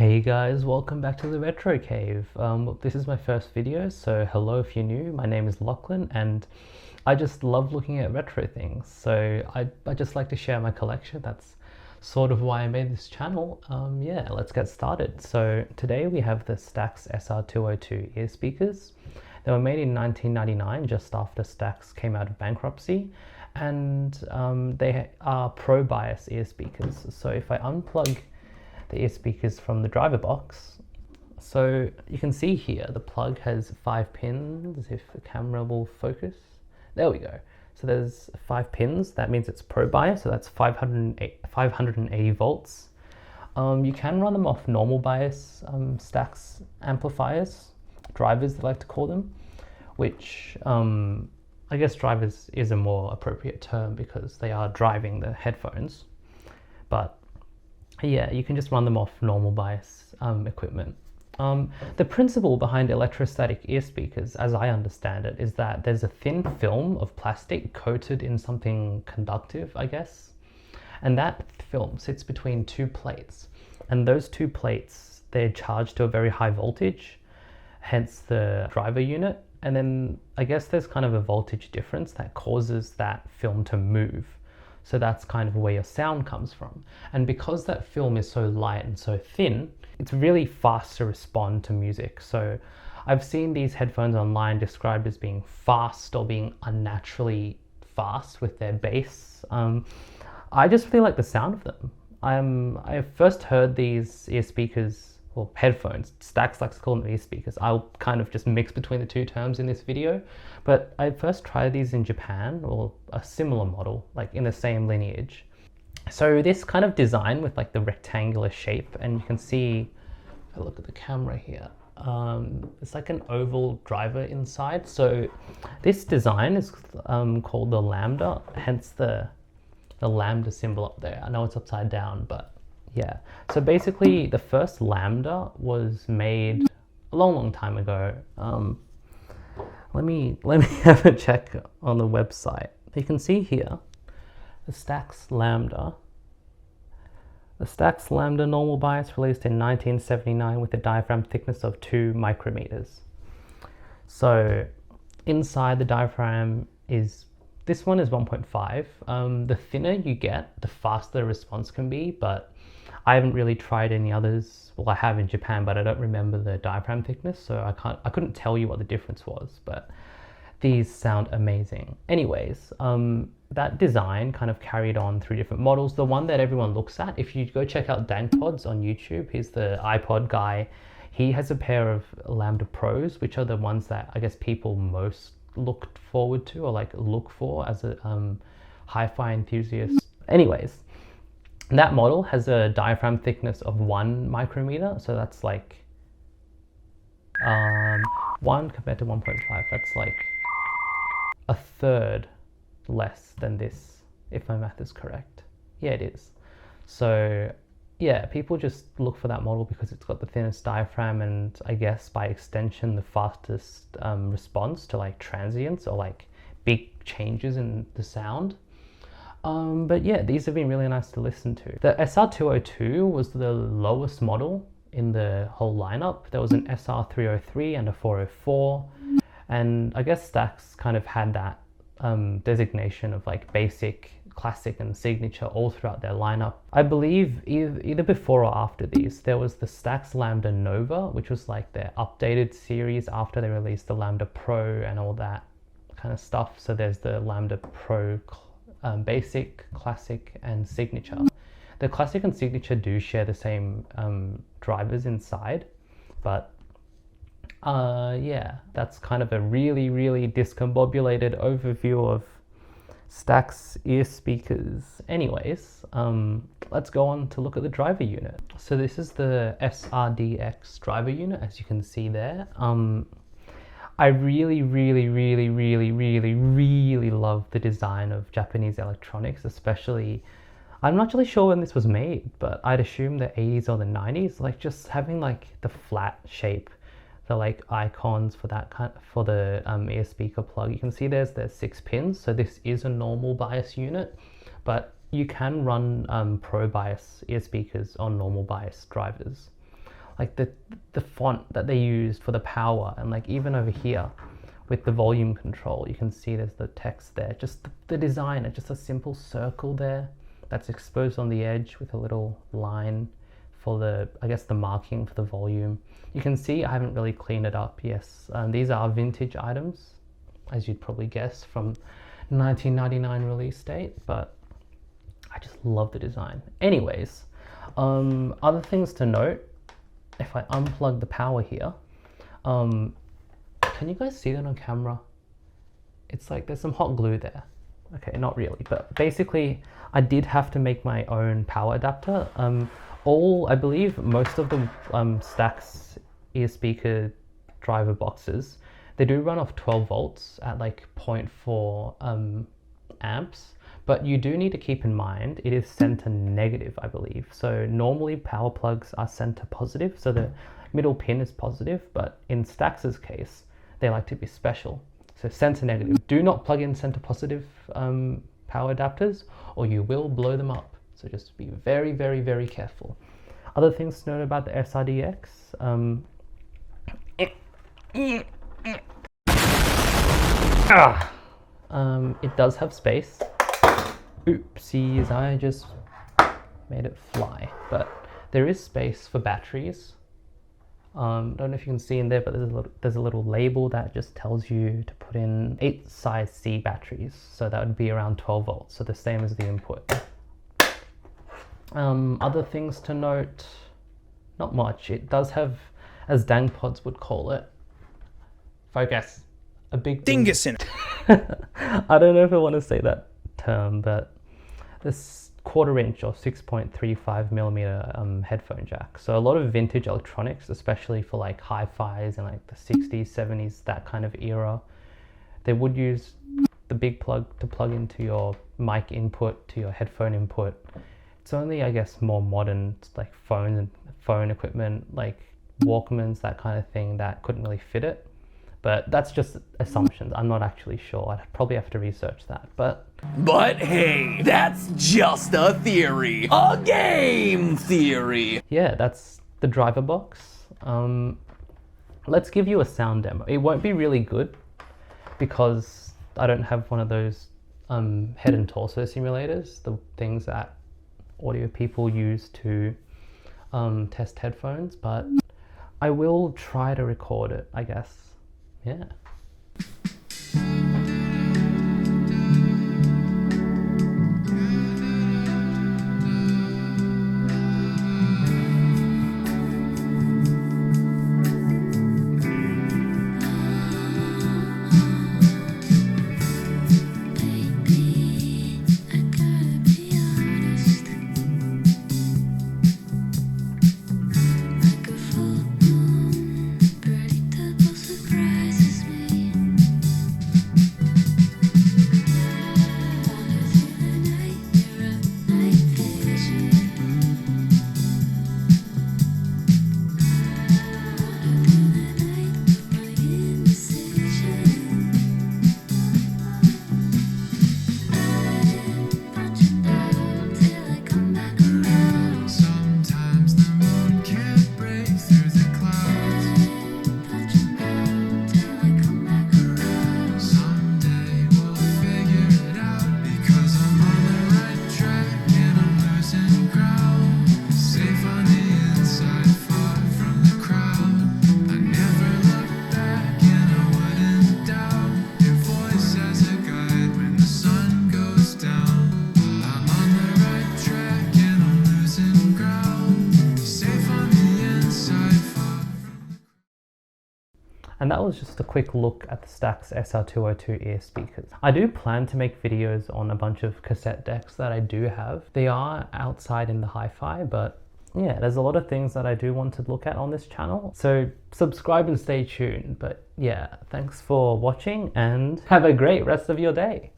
Hey guys, welcome back to the Retro Cave. This is my first video, so hello if you're new. My name is Lachlan and I just love looking at retro things. So I just like to share my collection. That's sort of why I made this channel. Yeah, let's get started. So today we have the Stax SR-202 Earspeakers. They were made in 1999, just after Stax came out of bankruptcy. And they are Pro Bias earspeakers. So if I unplug the ear speakers from the driver box. So you can see here the plug has 5 pins, if the camera will focus. There we go. So there's 5 pins, that means it's Pro Bias, so that's 580 volts. You can run them off normal bias Stax amplifiers, drivers they like to call them, which I guess drivers is a more appropriate term because they are driving the headphones. But yeah, you can just run them off normal bias equipment. The principle behind electrostatic ear speakers, as I understand it, is that there's a thin film of plastic coated in something conductive, I guess. And that film sits between 2 plates. And those 2 plates, they're charged to a very high voltage, hence the driver unit. And then I guess there's kind of a voltage difference that causes that film to move. So that's kind of where your sound comes from. And because that film is so light and so thin, it's really fast to respond to music. So I've seen these headphones online described as being fast or being unnaturally fast with their bass. I just really like the sound of them. I first heard these ear speakers, or headphones, Stax likes to call them ear speakers. I'll kind of just mix between the 2 terms in this video. But I first tried these in Japan, or a similar model, like in the same lineage. So this kind of design with like the rectangular shape, and you can see, if I look at the camera here, it's like an oval driver inside. So this design is called the Lambda, hence the Lambda symbol up there. I know it's upside down, but yeah. So basically the first Lambda was made a long time ago. Let me have a check on the website. You can see here the Stax Lambda. The Stax Lambda normal bias released in 1979 with a diaphragm thickness of 2 micrometers. So inside the diaphragm is, this one is 1.5. The thinner you get, the faster the response can be, but I haven't really tried any others. Well, I have in Japan, but I don't remember the diaphragm thickness, so I couldn't tell you what the difference was, but these sound amazing. Anyways, that design kind of carried on through different models. The one that everyone looks at, if you go check out DankPods on YouTube, he's the iPod guy. He has a pair of Lambda Pros, which are the ones that I guess people most looked forward to or like look for as a hi-fi enthusiast. Anyways, that model has a diaphragm thickness of 1 micrometer, so that's like 1 compared to 1.5, that's like a third less than this, if my math is correct. Yeah, it is. So yeah, people just look for that model because it's got the thinnest diaphragm and I guess by extension the fastest response to like transients or like big changes in the sound. But yeah, these have been really nice to listen to. The SR-202 was the lowest model in the whole lineup. There was an SR-303 and a 404. And I guess Stax kind of had that designation of like basic, classic and signature all throughout their lineup. I believe either before or after these, there was the Stax Lambda Nova, which was like their updated series after they released the Lambda Pro and all that kind of stuff. So there's the Lambda Pro basic, classic and signature. The classic and signature do share the same drivers inside, but yeah, that's kind of a really discombobulated overview of Stax ear speakers. Anyways, let's go on to look at the driver unit. So this is the SRDX driver unit, as you can see there. I really love the design of Japanese electronics, especially, I'm not really sure when this was made, but I'd assume the 80s or the 90s, like just having like the flat shape, the like icons for that kind, for the ear speaker plug. You can see there's 6 pins, so this is a normal bias unit, but you can run Pro bias ear speakers on normal bias drivers. like the font that they used for the power, and like even over here with the volume control, you can see there's the text there. Just the design, it's just a simple circle there that's exposed on the edge with a little line for the, I guess, the marking for the volume. You can see I haven't really cleaned it up. Yes, these are vintage items, as you'd probably guess, from 1999 release date, but I just love the design. Anyways, other things to note, if I unplug the power here, can you guys see that on camera? It's like there's some hot glue there. Okay, not really, but basically I did have to make my own power adapter. I believe most of the Stax Earspeaker driver boxes, they do run off 12 volts at like 0.4 amps, but you do need to keep in mind it is center negative, I believe. So normally power plugs are center positive, so the middle pin is positive, but in Stax's case, they like to be special. So center negative. Do not plug in center positive power adapters or you will blow them up. So just be very, very, very careful. Other things to note about the SR-DX. It does have space. Oopsies, I just made it fly. But there is space for batteries. Don't know if you can see in there, but there's a little label that just tells you to put in 8 size C batteries. So that would be around 12 volts, so the same as the input. Other things to note, not much. It does have, as Dangpods would call it, focus, a big dingus in it. I don't know if I want to say that term, but this 1/4 inch or 6.35 millimeter headphone jack. So a lot of vintage electronics, especially for like hi-fis and like the 60s, 70s, that kind of era, they would use the big plug to plug into your mic input to your headphone input. It's only, I guess, more modern like phones and phone equipment like Walkmans, that kind of thing, that couldn't really fit it. But that's just assumptions. I'm not actually sure. I'd probably have to research that. But hey, that's just a theory. A game theory. Yeah, that's the driver box. Let's give you a sound demo. It won't be really good because I don't have one of those head and torso simulators, the things that audio people use to test headphones, but I will try to record it, I guess. Yeah. And that was just a quick look at the Stax SR-202 Earspeakers. I do plan to make videos on a bunch of cassette decks that I do have. They are outside in the hi-fi, but yeah, there's a lot of things that I do want to look at on this channel. So subscribe and stay tuned. But yeah, thanks for watching and have a great rest of your day.